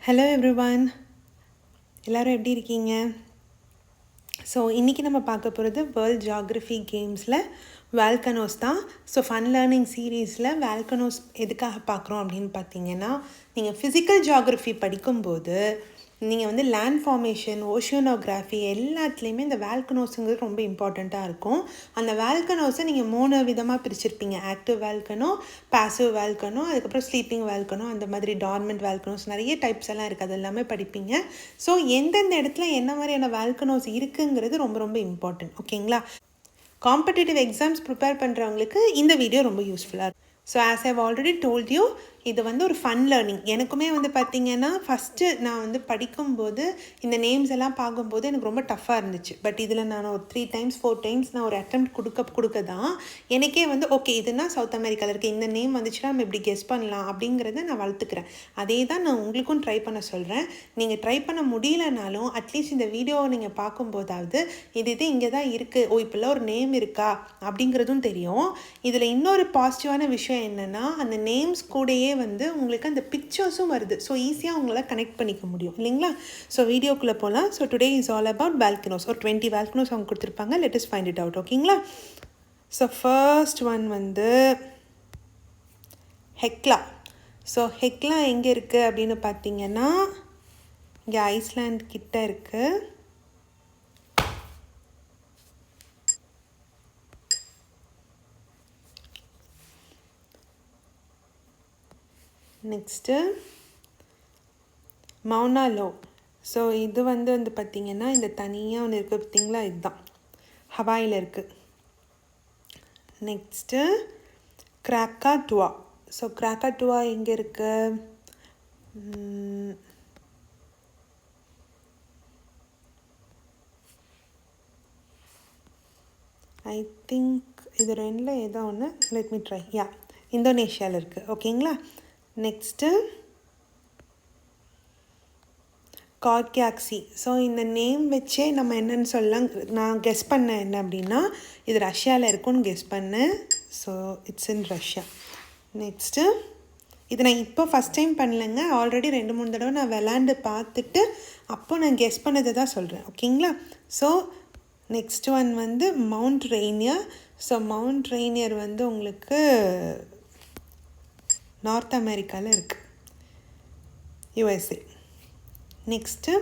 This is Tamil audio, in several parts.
ஹலோ எவ்ரிவான், எல்லோரும் எப்படி இருக்கீங்க? ஸோ இன்றைக்கி நம்ம பார்க்க போகிறது வேர்ல்ட் ஜியாகிரஃபி கேம்ஸில் வால்கனோஸ் தான். ஸோ ஃபன் லேர்னிங் சீரீஸில் வால்கனோஸ் எதுக்காக பார்க்குறோம் அப்படின்னு பார்த்தீங்கன்னா, நீங்கள் ஃபிசிக்கல் ஜியாகிரஃபி படிக்கும்போது நீங்கள் வந்து லேண்ட் ஃபார்மேஷன், ஓஷியோனோகிராஃபி எல்லாத்துலேயுமே இந்த வால்கனோஸுங்கிறது ரொம்ப இம்பார்ட்டண்ட்டாக இருக்கும். அந்த வால்கனோஸை நீங்கள் 3 விதமாக பிரிச்சிருப்பீங்க: ஆக்டிவ் வால்கனோ, பாசிவ் வால்கனோ, அதுக்கப்புறம் ஸ்லீப்பிங் வால்கனோ, அந்த மாதிரி டார்மெண்ட் வால்கனோஸ் நிறைய டைப்ஸ் எல்லாம் இருக்குது. அது எல்லாமே படிப்பீங்க. ஸோ எந்தெந்த இடத்துல என்ன மாதிரியான வால்கனோஸ் இருக்குங்கிறது ரொம்ப ரொம்ப இம்பார்ட்டன்ட். ஓகேங்களா? காம்படிட்டிவ் எக்ஸாம்ஸ் ப்ரிப்பேர் பண்ணுறவங்களுக்கு இந்த வீடியோ ரொம்ப யூஸ்ஃபுல்லாக இருக்கும். So as I've already told you, இது வந்து ஒரு ஃபன் லேர்னிங். எனக்குமே வந்து பார்த்திங்கன்னா ஃபஸ்ட்டு நான் வந்து படிக்கும்போது இந்த நேம்ஸ் எல்லாம் பார்க்கும்போது எனக்கு ரொம்ப டஃப்பாக இருந்துச்சு. பட் இதில் நான் ஒரு 3 டைம்ஸ் 4 டைம்ஸ் நான் ஒரு அட்டெம்ப்ட் கொடுக்க தான் எனக்கே வந்து ஓகே, இதுனா சவுத் அமெரிக்காவில் இருக்குது, இந்த நேம் வந்துச்சுன்னா நம்ம இப்படி கெஸ் பண்ணலாம் அப்படிங்கிறத நான் வளர்த்துக்கிறேன். அதே தான் நான் உங்களுக்கும் ட்ரை பண்ண சொல்கிறேன். நீங்கள் ட்ரை பண்ண முடியலனாலும் அட்லீஸ்ட் இந்த வீடியோவை நீங்கள் பார்க்கும்போதாவது இது இங்கே தான் இருக்குது, ஓ இப்போல்லாம் ஒரு நேம் இருக்கா அப்படிங்கிறதும் தெரியும். இதில் இன்னொரு பாசிட்டிவான விஷயம் என்னென்னா, அந்த நேம்ஸ் கூடயே வந்து உங்களுக்கு அந்த பிக்சர்ஸும் வருது. ஸோ ஈஸியாக உங்களால் கனெக்ட் பண்ணிக்க முடியும் இல்லைங்களா? ஸோ வீடியோக்குள்ளே போகலாம். So today is all about volcanoes. ஒரு 20 வால்கனோஸ் அவங்க கொடுத்துருப்பாங்க. Let us find it out. ஓகேங்களா? ஸோ ஃபர்ஸ்ட் ஒன் வந்து ஹெக்லா. ஸோ ஹெக்லா எங்கே இருக்குது அப்படின்னு பார்த்தீங்கன்னா, இங்கே ஐஸ்லாண்ட் கிட்ட இருக்குது. Next Mouna low. ஸோ இது வந்து பார்த்திங்கன்னா இந்த தனியாக ஒன்று இருக்குது பார்த்திங்களா, இதுதான் ஹவாயில் இருக்குது. நெக்ஸ்ட்டு கிராக்காட்டுவா. ஸோ கிராக்காட்டுவா எங்கே இருக்குது? ஐ திங்க் இது ரெண்டில் ஏதோ ஒன்று. Let me try. யா, இந்தோனேஷியாவில் இருக்குது. ஓகேங்களா? நெக்ஸ்ட்டு கார்கியாக்சி. ஸோ இந்த நேம் வச்சே நம்ம என்னென்னு சொல்லலாம். நான் கெஸ் பண்ணேன் என்ன அப்படின்னா, இது ரஷ்யாவில் இருக்குன்னு கெஸ் பண்ணேன். So it's in Russia. Next இது நான் இப்போ ஃபஸ்ட் டைம் பண்ணலைங்க. ஆல்ரெடி 2-3 தடவை நான் விளாண்டு பார்த்துட்டு அப்போ நான் கெஸ் பண்ணதை தான் சொல்கிறேன். ஓகேங்களா? ஸோ நெக்ஸ்ட் ஒன் வந்து mount Rainier. So mount Rainier வந்து உங்களுக்கு நார்த் அமெரிக்காவில் இருக்குது, USA. Next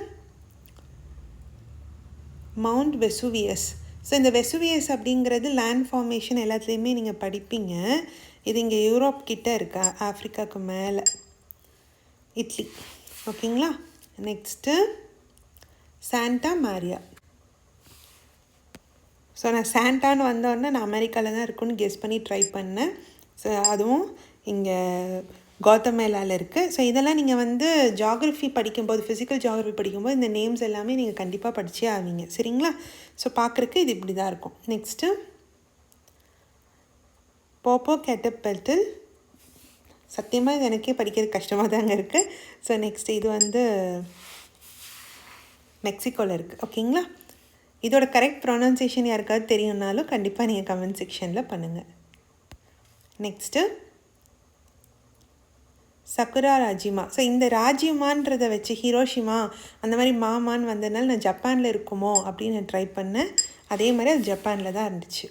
mount Vesuvius. So இந்த வெசுவியஸ் அப்படிங்கிறது லேண்ட் ஃபார்மேஷன் எல்லாத்துலேயுமே நீங்கள் படிப்பீங்க. இது இங்கே யூரோப் கிட்டே இருக்கா, ஆஃப்ரிக்காவுக்கு மேலே, இட்லி. ஓகேங்களா? நெக்ஸ்ட்டு சாண்டா மாரியா. ஸோ நான் சாண்டான்னு வந்தோடனே நான் அமெரிக்காவில் தான் இருக்குன்னு கெஸ் பண்ணி ட்ரை பண்ணேன். ஸோ அதுவும் இங்கே கௌதமேலாவில் இருக்குது. ஸோ இதெல்லாம் நீங்கள் வந்து ஜியாகிரஃபி படிக்கும்போது, ஃபிசிக்கல் ஜியாகிரஃபி படிக்கும்போது இந்த நேம்ஸ் எல்லாமே நீங்கள் கண்டிப்பாக படித்தே ஆவீங்க. சரிங்களா? ஸோ பார்க்குறக்கு இது இப்படி தான் இருக்கும். நெக்ஸ்ட்டு போப்போகேட்டபெல்டில். சத்தியமாக இது எனக்கே படிக்கிறது கஷ்டமாக தாங்க இருக்குது. ஸோ நெக்ஸ்ட்டு இது வந்து மெக்சிகோவில் இருக்குது. ஓகேங்களா? இதோட கரெக்ட் ப்ரொனன்சியேஷன் யாருக்காவது தெரியும்னாலும் கண்டிப்பாக நீங்கள் கமெண்ட் செக்ஷனில் பண்ணுங்கள். Next Sakura ராஜிமா. ஸோ இந்த ராஜிமான்றதை வச்சு ஹிரோஷிமா அந்த மாதிரி மாமான்னு வந்ததுனால நான் ஜப்பானில் இருக்குமோ அப்படின்னு நான் ட்ரை பண்ணேன். அதே மாதிரி அது ஜப்பானில் தான் இருந்துச்சு.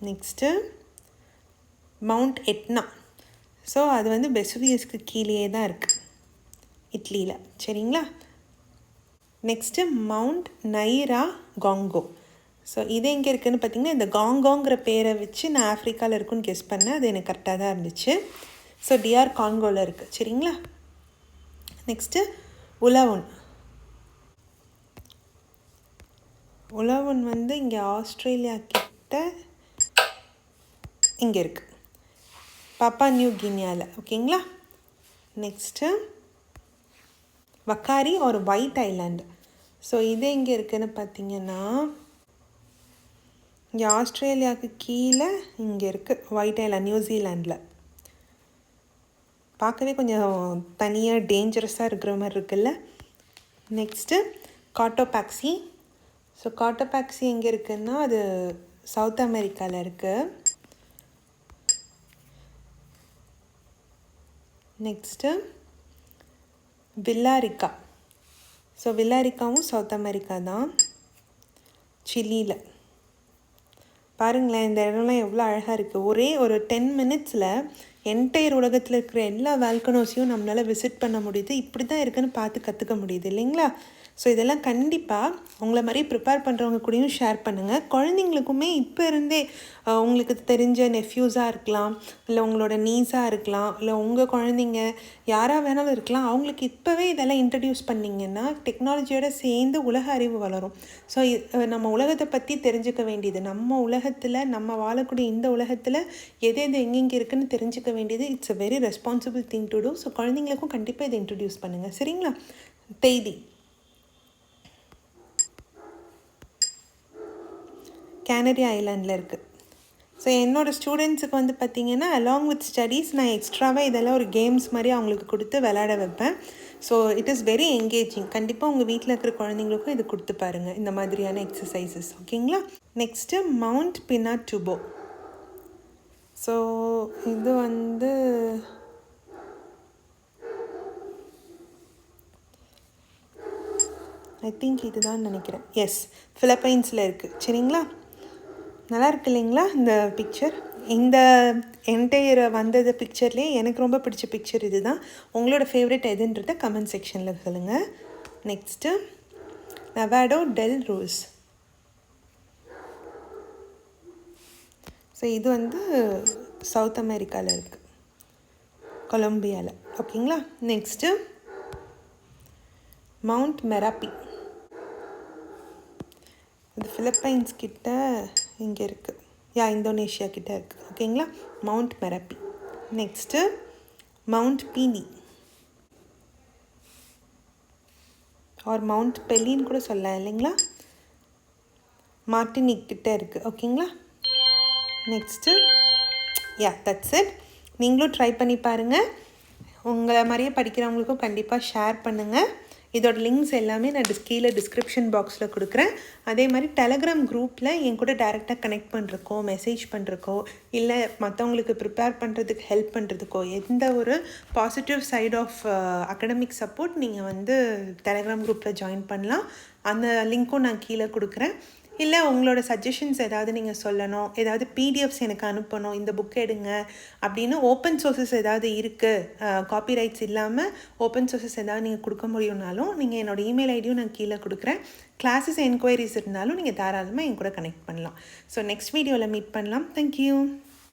Next mount Etna. ஸோ அது வந்து வெசுவியஸ்க்கு கீழே தான் இருக்குது, இட்லியில். சரிங்களா? Next mount Naira Congo. So இது எங்கே இருக்குதுன்னு பார்த்திங்கன்னா, இந்த காங்கோங்கிற பேரை வச்சு நான் ஆஃப்ரிக்காவில் இருக்குன்னு கெஸ் பண்ணேன். அது எனக்கு கரெக்டாக தான் இருந்துச்சு. ஸோ டிஆர் காங்கோவில் இருக்குது. சரிங்களா? நெக்ஸ்ட்டு உலவுன். உலவுன் வந்து இங்கே ஆஸ்திரேலியா கிட்ட இங்கே இருக்குது, பாப்பா நியூ கினியாவில். ஓகேங்களா? நெக்ஸ்ட்டு வக்காரி ஒரு ஒயிட் ஐலாண்டு. ஸோ இது எங்கே இருக்குதுன்னு பார்த்திங்கன்னா, இங்கே ஆஸ்திரேலியாவுக்கு கீழே இங்கே இருக்குது, ஒயிட் ஐலாண்ட், நியூசிலாண்டில். பார்க்கவே கொஞ்சம் தனியாக டேஞ்சரஸாக இருக்கிற மாதிரி இருக்குல்ல. நெக்ஸ்ட்டு காட்டோபாக்சி. ஸோ காட்டோபாக்சி எங்கே இருக்குதுன்னா, அது சவுத் அமெரிக்காவில் இருக்குது. நெக்ஸ்ட்டு வில்லாரிக்கா. ஸோ வில்லாரிக்காவும் சவுத் அமெரிக்கா தான், சிலியில். பாருங்களேன், இந்த இடம்லாம் எவ்வளோ அழகாக இருக்குது. ஒரே ஒரு 10 மினிட்ஸில் என்டையர் உலகத்தில் இருக்கிற எல்லா வால்கனோஸையும் நம்மளால் விசிட் பண்ண முடியுது. இப்படி தான் இருக்குன்னு பார்த்து கற்றுக்க முடியுது இல்லைங்களா? ஸோ இதெல்லாம் கண்டிப்பாக உங்களை மாதிரி ப்ரிப்பேர் பண்ணுறவங்க கூடயும் ஷேர் பண்ணுங்கள். குழந்தைங்களுக்குமே இப்போ இருந்தே உங்களுக்கு தெரிஞ்ச நெஃப்யூஸாக இருக்கலாம், இல்லை உங்களோட நீஸாக இருக்கலாம், இல்லை உங்கள் குழந்தைங்க யாராக வேணாலும் இருக்கலாம், அவங்களுக்கு இப்போவே இதெல்லாம் இன்ட்ரடியூஸ் பண்ணிங்கன்னா டெக்னாலஜியோட சேர்ந்து உலக அறிவு வளரும். ஸோ நம்ம உலகத்தை பற்றி தெரிஞ்சுக்க வேண்டியது, நம்ம உலகத்தில் நம்ம வாழக்கூடிய இந்த உலகத்தில் எது எது எங்கெங்கே இருக்குதுன்னு தெரிஞ்சுக்க வேண்டியது it's a very responsible thing to do. So குழந்தைங்களுக்கும் கண்டிப்பாக இதை இன்ட்ரடியூஸ் பண்ணுங்கள், சரிங்களா? தேதி கேனரி ஐலாண்டில் இருக்குது. ஸோ என்னோடய ஸ்டூடெண்ட்ஸுக்கு வந்து பார்த்திங்கன்னா அலாங் வித் ஸ்டடீஸ் நான் எக்ஸ்ட்ராவாக இதெல்லாம் ஒரு கேம்ஸ் மாதிரி அவங்களுக்கு கொடுத்து விளையாட வைப்பேன். So it is very engaging. கண்டிப்பாக உங்கள் வீட்டில் இருக்கிற குழந்தைங்களுக்கும் இது கொடுத்து பாருங்கள், இந்த மாதிரியான எக்ஸசைசஸ். ஓகேங்களா? Next mount பினாட்டுபோ. ஸோ இது வந்து ஐ திங்க் இதுதான் நினைக்கிறேன். எஸ், ஃபிலிப்பைன்ஸில் இருக்குது, சரிங்களா? நல்லா இருக்கு இல்லைங்களா இந்த பிக்சர்? இந்த என்டையர் வந்தது பிக்சர்லேயே எனக்கு ரொம்ப பிடிச்ச பிக்சர் இது தான். உங்களோட ஃபேவரட் எதுன்றத கமெண்ட் செக்ஷனில் சொல்லுங்கள். Next Nevado del Ruiz. So இது வந்து சவுத் அமெரிக்காவில் இருக்குது, கொலம்பியாவில். ஓகேங்களா? Next Mount Merapi. இது ஃபிலிப்பைன்ஸ் கிட்ட இங்கே இருக்குது, இந்தோனேஷியா கிட்ட இருக்குது. ஓகேங்களா? Mount Merapi. Next Mount Pelee or Mount பெலின்னு கூட சொல்லலாம் இல்லைங்களா? மார்டினிக் கிட்ட இருக்குது. ஓகேங்களா? Next that's it. நீங்களும் ட்ரை பண்ணி பாருங்கள். உங்களை மாதிரியே படிக்கிறவங்களுக்கும் கண்டிப்பாக ஷேர் பண்ணுங்கள். இதோட லிங்க்ஸ் எல்லாமே நான் கீழே டிஸ்கிரிப்ஷன் பாக்ஸில் கொடுக்குறேன். அதே மாதிரி டெலகிராம் குரூப்பில் என் கூட டைரெக்டாக கனெக்ட் பண்ணுறக்கோ, மெசேஜ் பண்ணுறக்கோ, இல்லை மற்றவங்களுக்கு ப்ரிப்பேர் பண்ணுறதுக்கு ஹெல்ப் பண்ணுறதுக்கோ, எந்த ஒரு positive side of academic support நீங்கள் வந்து டெலகிராம் குரூப்பில் ஜாயின் பண்ணலாம். அந்த லிங்க்கும் நான் கீழே கொடுக்குறேன். இல்லை உங்களோட சஜஷன்ஸ் ஏதாவது நீங்கள் சொல்லணும், ஏதாவது பிடிஎஃப்ஸ் எனக்கு அனுப்பணும், இந்த புக் எடுங்க அப்படின்னு ஓப்பன் சோர்ஸஸ் ஏதாவது இருக்குது, காப்பிரைட்ஸ் இல்லாமல் ஓப்பன் சோர்ஸஸ் ஏதாவது நீங்கள் கொடுக்க முடியும்னாலும் நீங்கள் என்னோடய இமெயில் ஐடியும் நான் கீழே கொடுக்குறேன். கிளாஸஸ் என்கொயரிஸ் இருந்தாலும் நீங்கள் தாராளமாக என் கூட கனெக்ட் பண்ணலாம். ஸோ நெக்ஸ்ட் வீடியோவில் மீட் பண்ணலாம். தேங்க்யூ.